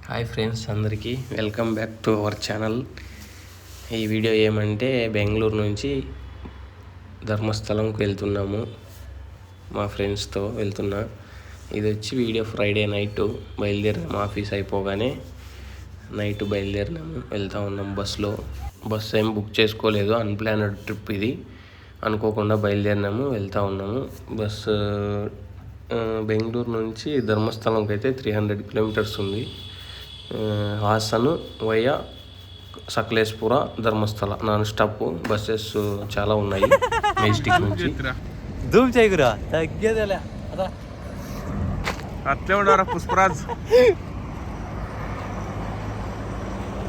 Hi friends, అందరికీ welcome back to our channel. ఈ video ఏమంటే బెంగళూరు నుంచి ధర్మస్థలంకి వెళ్తున్నాము. మా ఫ్రెండ్స్తో వెళ్తున్నా. ఇది వచ్చి వీడియో ఫ్రైడే నైట్ బయలుదేరినాము. ఆఫీస్ అయిపోగానే నైట్ బయలుదేరినాము. వెళ్తూ ఉన్నాం బస్సులో. బస్సు ఏం బుక్ చేసుకోలేదు, అన్ప్లానెడ్ ట్రిప్ ఇది. అనుకోకుండా బయలుదేరినాము, వెళ్తూ ఉన్నాము. బస్సు బెంగళూరు నుంచి ధర్మస్థలంకి అయితే 300 కిలోమీటర్స్ ఉంది. Hassan via Sakleshpur Dharmasthala non stop buses చాలా ఉన్నాయి. మెజెస్టిక్ నుంచి ధూమ్ చేయకురా తగ్గేదేలే అట్లే ఉండరా పుష్పరాజ్.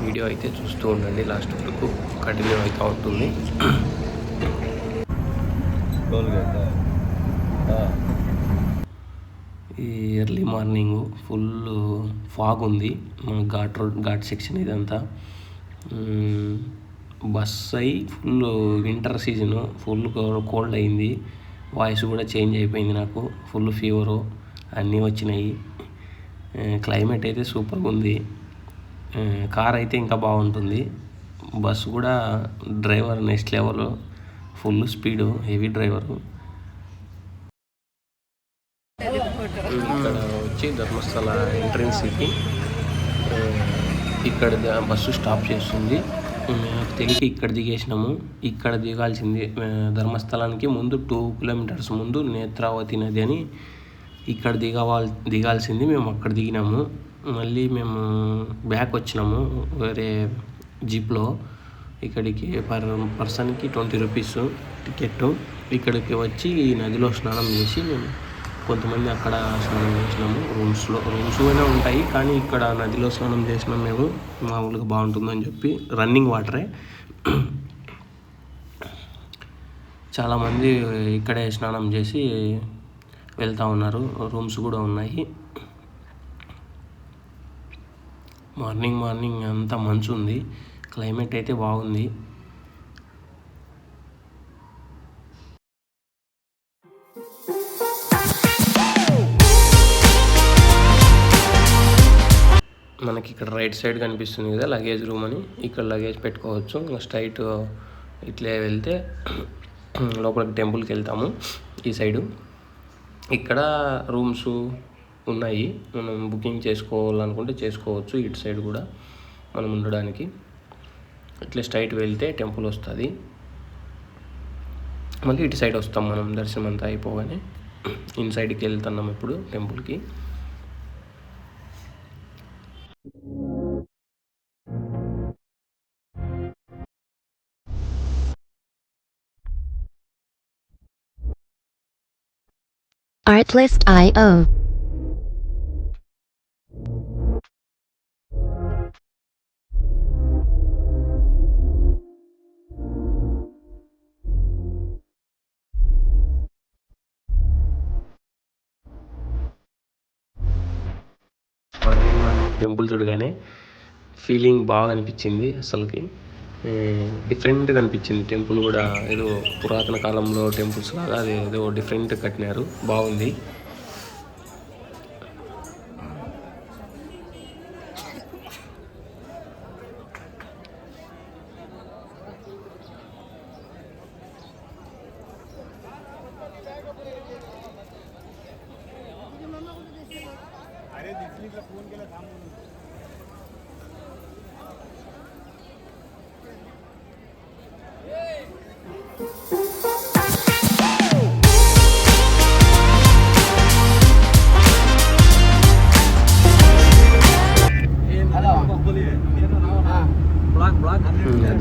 వీడియో అయితే చూస్తూ ఉండండి, లాస్ట్ వరకు కంటిన్యూ అవుతూ ఉంటుంది. ఈ ఎర్లీ మార్నింగ్ ఫుల్ ఫాగ్ ఉంది. ఘాట్ సెక్షన్ ఇదంతా. బస్ అయి full winter season, full cold అయింది. వాయిస్ కూడా చేంజ్ అయిపోయింది నాకు. ఫుల్ ఫీవరు అన్నీ వచ్చినాయి. క్లైమేట్ అయితే సూపర్గా ఉంది. కార్ అయితే ఇంకా బాగుంటుంది. బస్సు కూడా driver next level, full speed, heavy driver. ఇక్కడ వచ్చి ధర్మస్థల ఎంట్రన్స్ ఇది. ఇక్కడ బస్సు స్టాప్ చేస్తుంది. తెలిసి ఇక్కడ దిగేసినాము. ఇక్కడ దిగాల్సింది ధర్మస్థలానికి ముందు 2 కిలోమీటర్స్ ముందు నేత్రావతి నది అని ఇక్కడ దిగాల్సింది. మేము అక్కడ దిగినాము. మళ్ళీ మేము బ్యాక్ వచ్చినాము వేరే జీప్లో. ఇక్కడికి పర్సన్కి 20 రూపీస్ టికెట్. ఇక్కడికి వచ్చి నదిలో స్నానం చేసి మేము కొంతమంది అక్కడ స్నానం చేసినాము. రూమ్స్ అయినా ఉంటాయి, కానీ ఇక్కడ నదిలో స్నానం చేసినాం మేము. మామూలుగా బాగుంటుందని చెప్పి రన్నింగ్ వాటరే. చాలామంది ఇక్కడే స్నానం చేసి వెళ్తూ ఉన్నారు. రూమ్స్ కూడా ఉన్నాయి. మార్నింగ్ అంతా మంచు ఉంది. క్లైమేట్ అయితే బాగుంది. మనకి ఇక్కడ రైట్ సైడ్ కనిపిస్తుంది కదా లగేజ్ రూమ్ అని. ఇక్కడ లగేజ్ పెట్టుకోవచ్చు. స్ట్రైట్ ఇట్లే వెళ్తే లోపలికి టెంపుల్కి వెళ్తాము. ఈ సైడు ఇక్కడ రూమ్స్ ఉన్నాయి. మనం బుకింగ్ చేసుకోవాలనుకుంటే చేసుకోవచ్చు. ఇటు సైడ్ కూడా మనం ఉండడానికి. ఇట్లా స్ట్రైట్ వెళ్తే టెంపుల్ వస్తుంది. మళ్ళీ ఇటు సైడ్ వస్తాం మనం దర్శనం అంతా అయిపోగానే. ఇన్సైడ్కి వెళ్తున్నాం ఇప్పుడు టెంపుల్కి. Artlist.io. టెంపుల్ చూడగానే ఫీలింగ్ బాగా అనిపించింది. అసలుకి డిఫరెంట్గా అనిపించింది. టెంపుల్ కూడా ఏదో పురాతన కాలంలో టెంపుల్స్ లాగా అది ఏదో డిఫరెంట్ కట్టినారు. బాగుంది.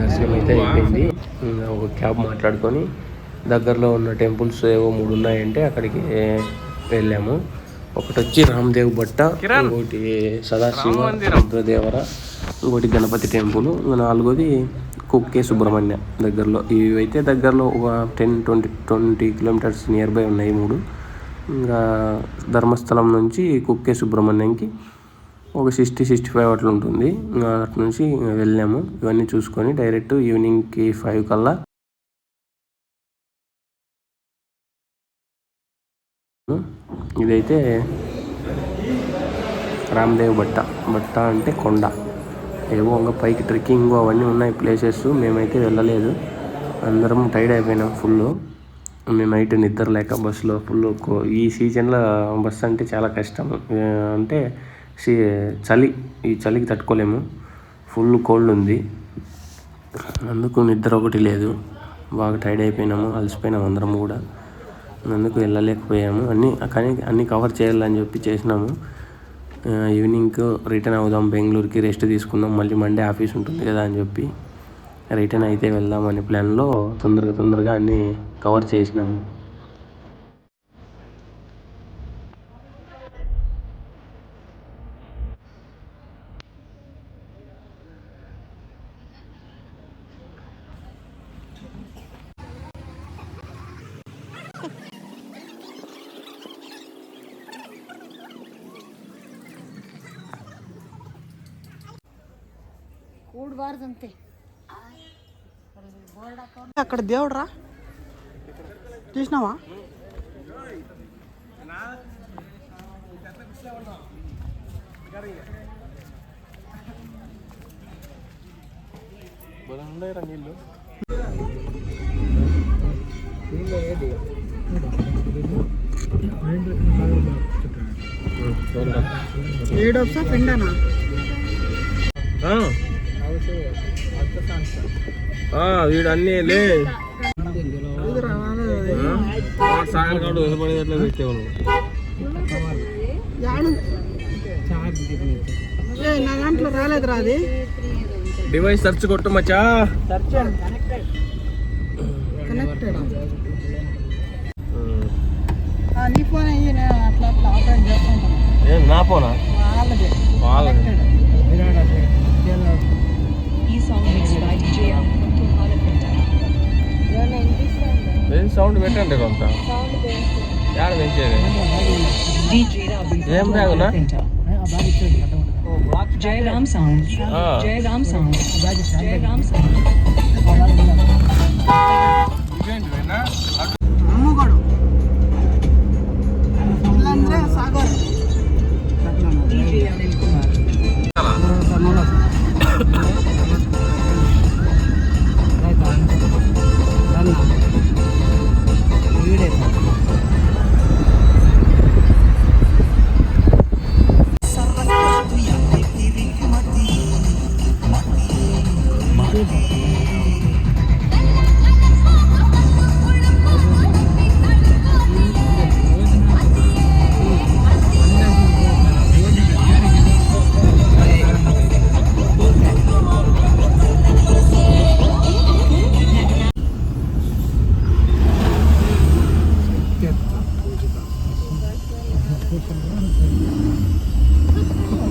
దర్శనం అయితే అయిపోయింది. ఒక క్యాబ్ మాట్లాడుకొని దగ్గరలో ఉన్న టెంపుల్స్ ఏవో 3 ఉన్నాయంటే అక్కడికి వెళ్ళాము. ఒకటి వచ్చి రామదేవ్ భట్ట, ఇంకోటి సదాశివ రుద్రదేవర, ఇంకోటి గణపతి టెంపుల్, 4వది కుక్కే సుబ్రహ్మణ్య దగ్గరలో. ఇవి అయితే దగ్గరలో ఒక 10-20 కిలోమీటర్స్ నియర్ బై ఉన్నాయి 3. ఇంకా ధర్మస్థలం నుంచి కుక్కే సుబ్రహ్మణ్యంకి ఒక 60-65 అట్లా ఉంటుంది. అటు నుంచి వెళ్ళాము. ఇవన్నీ చూసుకొని డైరెక్ట్ ఈవినింగ్కి 5 కల్లా ఇదైతే రామ్దేవ్ బట్ట అంటే కొండ. ఏవో ఇంకా పైకి ట్రెక్కింగ్ అవన్నీ ఉన్నాయి ప్లేసెస్. మేమైతే వెళ్ళలేదు, అందరం టైర్డ్ అయిపోయినాం ఫుల్. మేము నైట్ నిద్ర లేక బస్సులో ఫుల్. ఈ సీజన్లో బస్సు అంటే చాలా కష్టం. అంటే చలి, ఈ చలికి తట్టుకోలేము, ఫుల్ కోల్డ్ ఉంది. అందుకు నిద్ర ఒకటి లేదు, బాగా టైర్డ్ అయిపోయినాము, అలసిపోయినాము అందరం కూడా. అందుకు వెళ్ళలేకపోయాము. కానీ అన్నీ కవర్ చేయాలని చెప్పి చేసినాము. ఈవినింగ్ రిటర్న్ అవుదాం బెంగళూరుకి, రెస్ట్ తీసుకుందాం, మళ్ళీ మండే ఆఫీస్ ఉంటుంది కదా అని చెప్పి రిటర్న్ అయితే వెళ్దాం అనే ప్లాన్లో తొందరగా అన్నీ కవర్ చేసినాము. అక్కడ దేవుడు రా, చూసినావా? నీళ్ళు ఏడొచ్చా పిండనా? వీడు అన్నీ లే సాయంకాలం నిలబడేటట్లు పెట్టేవాళ్ళు. నా దాంట్లో రాలేదురా అది. డివైస్ సెర్చ్ కొట్టు మచ్చా. కనెక్టెడ్. నీ ఫోన్ అయ్యి నేను అట్లా ఆపరేట్ చేస్తాను. నా ఫోనా? వాళ్ళది. సౌండ్ పెట్టండి కొంత. యాడ పెంచేది ఏం బ్యాగునా? Jairam Sound. Jairam Sound. Jairam Sound. అమ్ముగోడు ఇల్లంటే సాగర్. DJ Anil Kumar.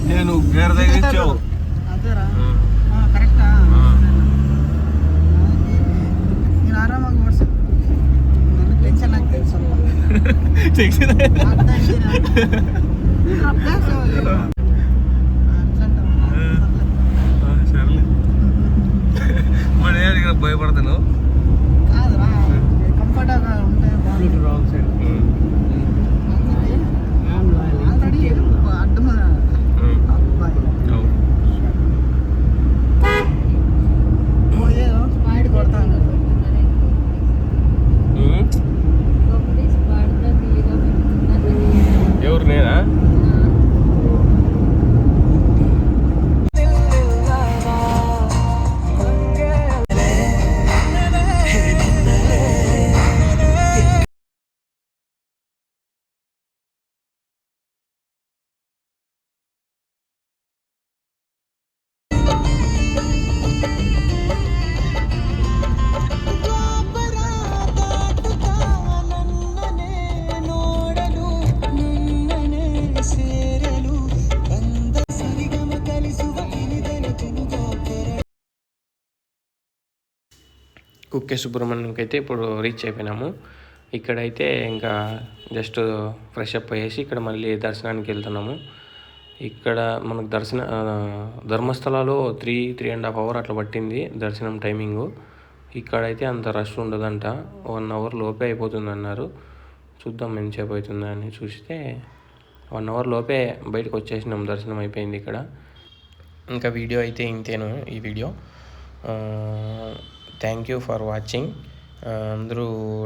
నేను గేర్ దగ్గర ఇచ్చావు. అదేరా కరెక్టా? నేను ఆరామాగా ఓడిసా. నన్ను టెన్షన్ నాకు తెలుసు. మరి భయపడతాను కాదురా, కంఫర్ట్గా ఉంటే బాగుంటుంది. ఆల్రెడీ అడ్డం అబ్బాయి స్పీడ్ కొడతాను. ఎవరు నేనా? కుక్కే సుబ్రహ్మణ్యంకి అయితే ఇప్పుడు రీచ్ అయిపోయినాము. ఇక్కడైతే ఇంకా జస్ట్ ఫ్రెష్ అప్ అయ్యేసి ఇక్కడ మళ్ళీ దర్శనానికి వెళ్తున్నాము. ఇక్కడ మనకు ధర్మస్థలాలో 3.5 hours అట్లా పట్టింది దర్శనం టైమింగు. ఇక్కడైతే అంత రష్ ఉండదంట, 1 hour లోపే అయిపోతుంది అన్నారు. చూద్దాం ఎంతసేపు అవుతుందా అని చూస్తే 1 అవర్ లోపే బయటకు వచ్చేసినాం, దర్శనం అయిపోయింది ఇక్కడ. ఇంకా వీడియో అయితే ఇంతేను ఈ video. Thank you for watching. అందరూ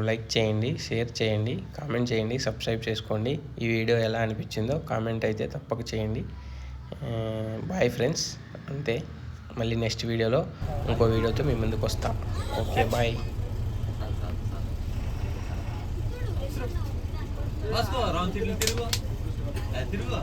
లైక్ చేయండి, షేర్ చేయండి, కామెంట్ చేయండి, సబ్స్క్రైబ్ చేసుకోండి. ఈ వీడియో ఎలా అనిపించిందో కామెంట్ అయితే తప్పక చేయండి. బాయ్ ఫ్రెండ్స్, అంతే. మళ్ళీ నెక్స్ట్ వీడియోలో ఇంకో వీడియోతో మీ ముందుకు వస్తాం. Okay, bye. తిరుగు